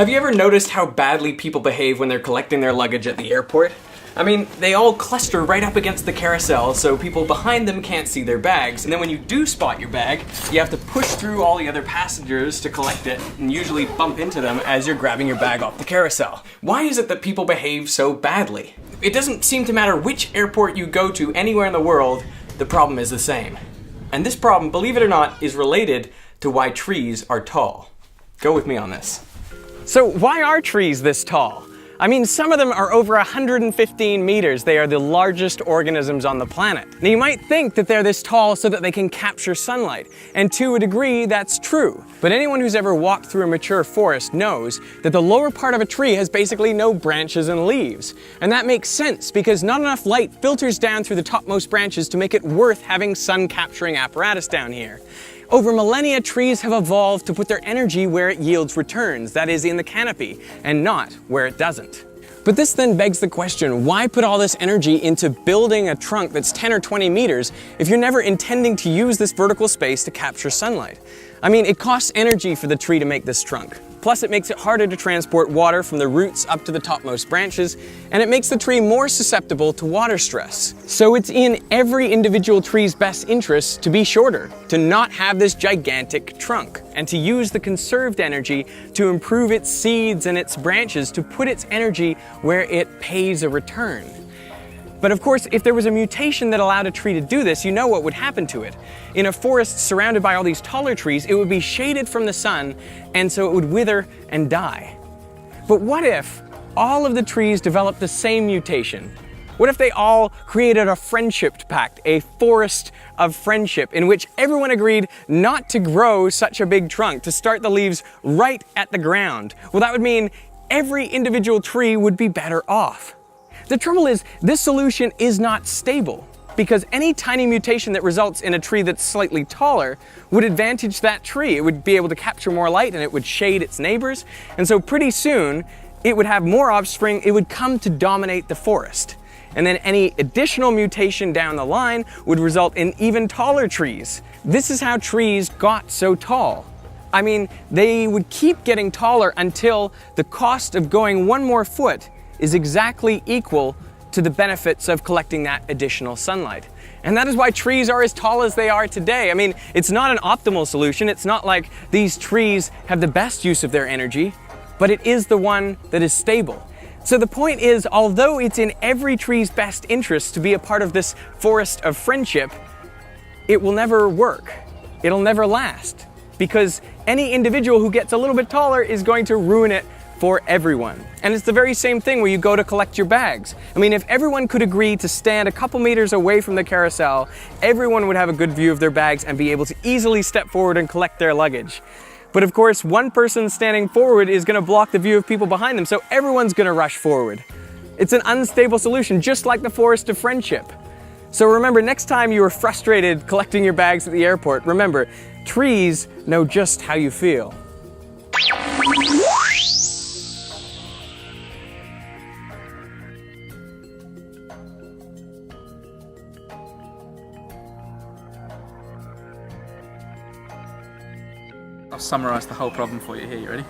Have you ever noticed how badly people behave when they're collecting their luggage at the airport? I mean, they all cluster right up against the carousel so people behind them can't see their bags, and then when you do spot your bag, you have to push through all the other passengers to collect it and usually bump into them as you're grabbing your bag off the carousel. Why is it that people behave so badly? It doesn't seem to matter which airport you go to anywhere in the world, the problem is the same. And this problem, believe it or not, is related to why trees are tall. Go with me on this. So why are trees this tall? I mean, some of them are over 115 meters. They are the largest organisms on the planet. Now you might think that they're this tall so that they can capture sunlight, and to a degree that's true. But anyone who's ever walked through a mature forest knows that the lower part of a tree has basically no branches and leaves. And that makes sense because not enough light filters down through the topmost branches to make it worth having sun capturing apparatus down here. Over millennia, trees have evolved to put their energy where it yields returns, that is, in the canopy, and not where it doesn't. But this then begs the question, why put all this energy into building a trunk that's 10 or 20 meters if you're never intending to use this vertical space to capture sunlight? I mean, it costs energy for the tree to make this trunk. Plus, it makes it harder to transport water from the roots up to the topmost branches, and it makes the tree more susceptible to water stress. So it's in every individual tree's best interest to be shorter, to not have this gigantic trunk, and to use the conserved energy to improve its seeds and its branches to put its energy where it pays a return. But of course, if there was a mutation that allowed a tree to do this, you know what would happen to it. In a forest surrounded by all these taller trees, it would be shaded from the sun, and so it would wither and die. But what if all of the trees developed the same mutation? What if they all created a friendship pact, a forest of friendship, in which everyone agreed not to grow such a big trunk, to start the leaves right at the ground? Well, that would mean every individual tree would be better off. The trouble is, this solution is not stable, because any tiny mutation that results in a tree that's slightly taller would advantage that tree. It would be able to capture more light and it would shade its neighbors, and so pretty soon it would have more offspring, it would come to dominate the forest. And then any additional mutation down the line would result in even taller trees. This is how trees got so tall. I mean, they would keep getting taller until the cost of going one more foot is exactly equal to the benefits of collecting that additional sunlight. And that is why trees are as tall as they are today. I mean, it's not an optimal solution. It's not like these trees have the best use of their energy, but it is the one that is stable. So the point is, although it's in every tree's best interest to be a part of this forest of friendship, it will never work. It'll never last, because any individual who gets a little bit taller is going to ruin it for everyone. And it's the very same thing where you go to collect your bags. I mean, if everyone could agree to stand a couple meters away from the carousel, everyone would have a good view of their bags and be able to easily step forward and collect their luggage. But of course, one person standing forward is going to block the view of people behind them, so everyone's going to rush forward. It's an unstable solution, just like the forest of friendship. So remember, next time you are frustrated collecting your bags at the airport, remember, trees know just how you feel. I'll summarise the whole problem for you here, you ready?